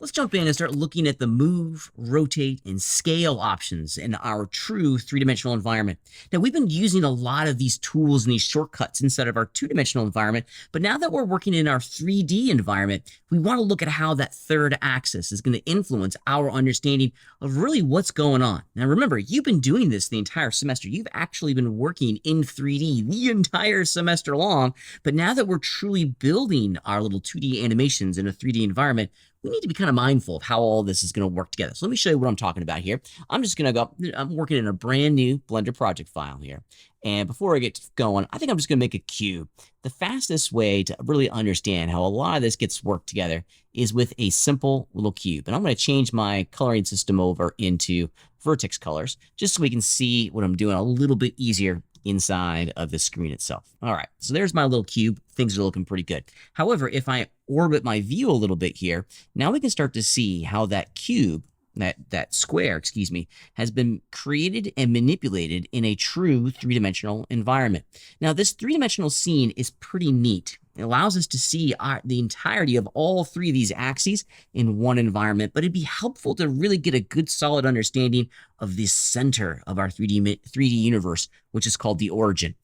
Let's jump in and start looking at the move, rotate, and scale options in our true three-dimensional environment. Now, we've been using a lot of these tools and these shortcuts inside of our two-dimensional environment, but now that we're working in our 3D environment, we want to look at how that third axis is going to influence our understanding of really what's going on. Now, remember, you've been doing this the entire semester. You've actually been working in 3D the entire semester long, but now that we're truly building our little 2D animations in a 3D environment, we need to be kind of mindful of how all this is going to work together. So let me show you what I'm talking about here. I'm just going to go, I'm working in a brand new Blender project file here. And before I get going, I think I'm just going to make a cube. The fastest way to really understand how a lot of this gets worked together is with a simple little cube. And I'm going to change my coloring system over into vertex colors, just so we can see what I'm doing a little bit easier inside of the screen itself. All right, so there's my little cube. Things are looking pretty good. However, if I orbit my view a little bit here, now we can start to see how that cube, that square, excuse me, has been created and manipulated in a true three-dimensional environment. Now, this three-dimensional scene is pretty neat. It allows us to see the entirety of all three of these axes in one environment, but it'd be helpful to really get a good solid understanding of the center of our 3D universe, which is called the origin.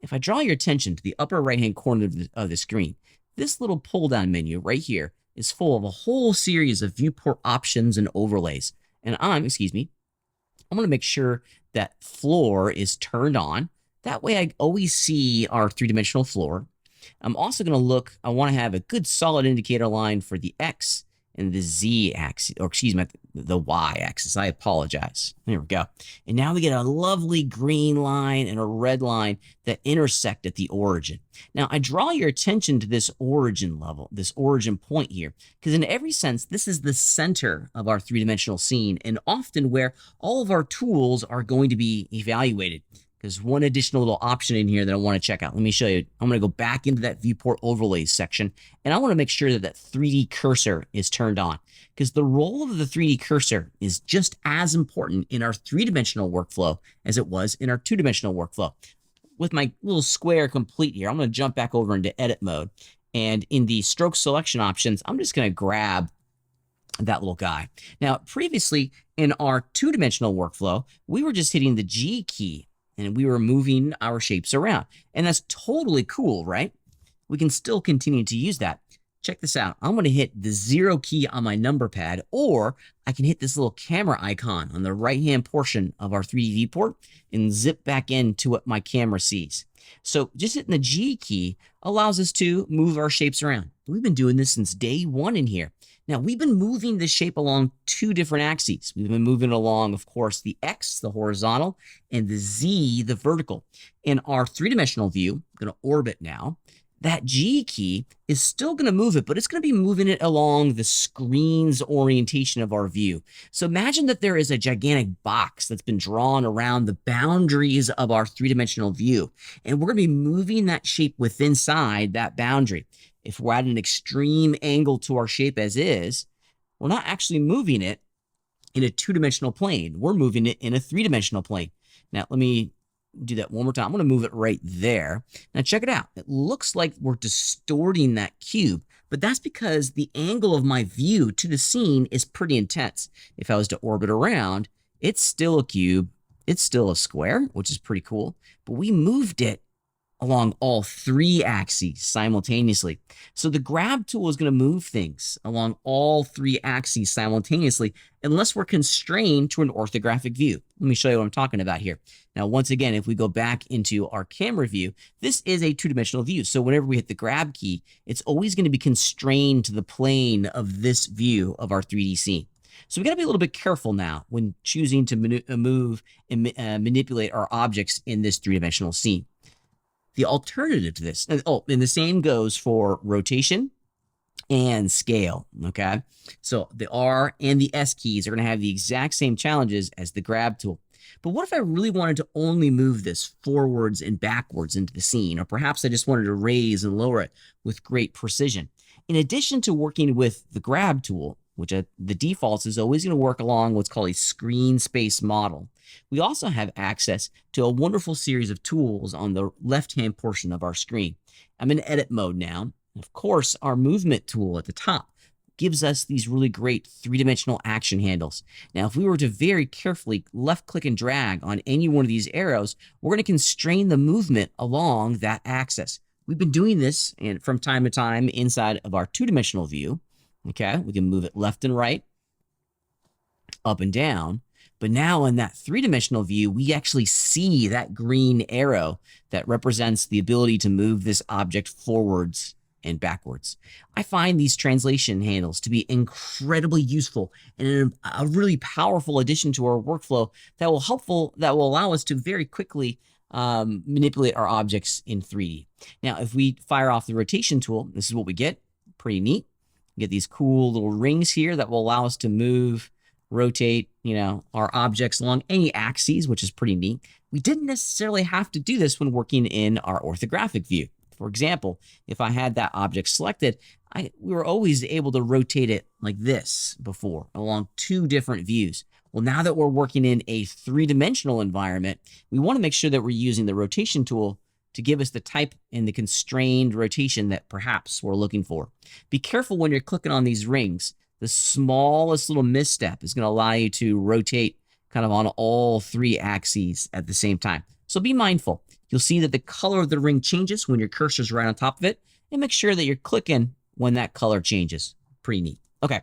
If I draw your attention to the upper right-hand corner of the screen, this little pull-down menu right here is full of a whole series of viewport options and overlays. And I'm going to make sure that floor is turned on. That way I always see our three-dimensional floor. I'm also going to look, I want to have a good solid indicator line for the X and the Z axis, or excuse me, the Y axis. I apologize. There we go. And now we get a lovely green line and a red line that intersect at the origin. Now, I draw your attention to this origin level, this origin point here, because in every sense, this is the center of our three-dimensional scene and often where all of our tools are going to be evaluated. There's one additional little option in here that I want to check out. Let me show you. I'm going to go back into that viewport overlays section, and I want to make sure that that 3D cursor is turned on, because the role of the 3D cursor is just as important in our three-dimensional workflow as it was in our two-dimensional workflow. With my little square complete here, I'm going to jump back over into edit mode, and in the stroke selection options, I'm just going to grab that little guy. Now, previously in our two-dimensional workflow, we were just hitting the G key and we were moving our shapes around. And that's totally cool, right? We can still continue to use that. Check this out. I'm going to hit the 0 key on my number pad, or I can hit this little camera icon on the right-hand portion of our 3D viewport and zip back into what my camera sees. So just hitting the G key allows us to move our shapes around. We've been doing this since day one in here. Now, we've been moving the shape along two different axes. We've been moving along, of course, the X, the horizontal, and the Z, the vertical. In our three-dimensional view, I'm going to orbit now. That G key is still going to move it, but it's going to be moving it along the screen's orientation of our view. So imagine that there is a gigantic box that's been drawn around the boundaries of our three-dimensional view, and we're going to be moving that shape within inside that boundary. If we're at an extreme angle to our shape as is, we're not actually moving it in a two-dimensional plane. We're moving it in a three-dimensional plane. Now, let me do that one more time. I'm going to move it right there. Now, check it out. It looks like we're distorting that cube, but that's because the angle of my view to the scene is pretty intense. If I was to orbit around, it's still a cube. It's still a square, which is pretty cool, but we moved it along all three axes simultaneously. So the grab tool is going to move things along all three axes simultaneously unless we're constrained to an orthographic view. Let me show you what I'm talking about here. Now, once again, if we go back into our camera view, this is a two-dimensional view. So whenever we hit the grab key, it's always going to be constrained to the plane of this view of our 3D scene. So we got to be a little bit careful now when choosing to move and manipulate our objects in this three-dimensional scene. The alternative to this, and the same goes for rotation and scale, okay? So the R and the S keys are going to have the exact same challenges as the grab tool. But what if I really wanted to only move this forwards and backwards into the scene, or perhaps I just wanted to raise and lower it with great precision? In addition to working with the grab tool, which the defaults is always going to work along what's called a screen space model, we also have access to a wonderful series of tools on the left-hand portion of our screen. I'm in edit mode now. Of course, our movement tool at the top gives us these really great three-dimensional action handles. Now, if we were to very carefully left click and drag on any one of these arrows, we're going to constrain the movement along that axis. We've been doing this from time to time inside of our two-dimensional view. Okay, we can move it left and right, up and down. But now in that three-dimensional view, we actually see that green arrow that represents the ability to move this object forwards and backwards. I find these translation handles to be incredibly useful and a really powerful addition to our workflow that will allow us to very quickly manipulate our objects in 3D. Now, if we fire off the rotation tool, this is what we get. Pretty neat. We get these cool little rings here that will allow us to move, rotate, our objects along any axes, which is pretty neat. We didn't necessarily have to do this when working in our orthographic view. For example, if I had that object selected, we were always able to rotate it like this before along two different views. Well, now that we're working in a three-dimensional environment, we want to make sure that we're using the rotation tool to give us the type and the constrained rotation that perhaps we're looking for. Be careful when you're clicking on these rings. The smallest little misstep is going to allow you to rotate kind of on all three axes at the same time. So be mindful. You'll see that the color of the ring changes when your cursor is right on top of it, and make sure that you're clicking when that color changes. Pretty neat. Okay.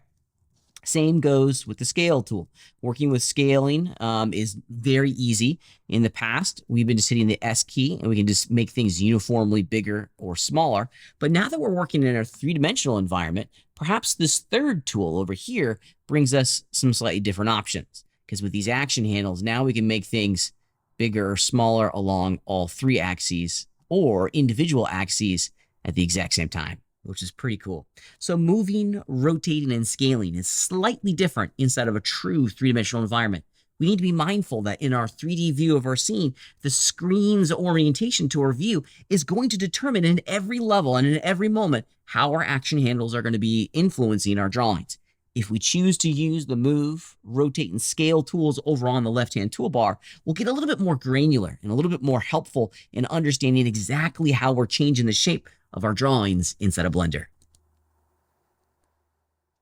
Same goes with the scale tool. Working with scaling is very easy. In the past, we've been just hitting the S key and we can just make things uniformly bigger or smaller. But now that we're working in a three-dimensional environment, perhaps this third tool over here brings us some slightly different options. Because with these action handles, now we can make things bigger or smaller along all three axes or individual axes at the exact same time, which is pretty cool. So moving, rotating, and scaling is slightly different inside of a true three-dimensional environment. We need to be mindful that in our 3D view of our scene, the screen's orientation to our view is going to determine in every level and in every moment how our action handles are going to be influencing our drawings. If we choose to use the move, rotate, and scale tools over on the left-hand toolbar, we'll get a little bit more granular and a little bit more helpful in understanding exactly how we're changing the shape of our drawings inside of Blender.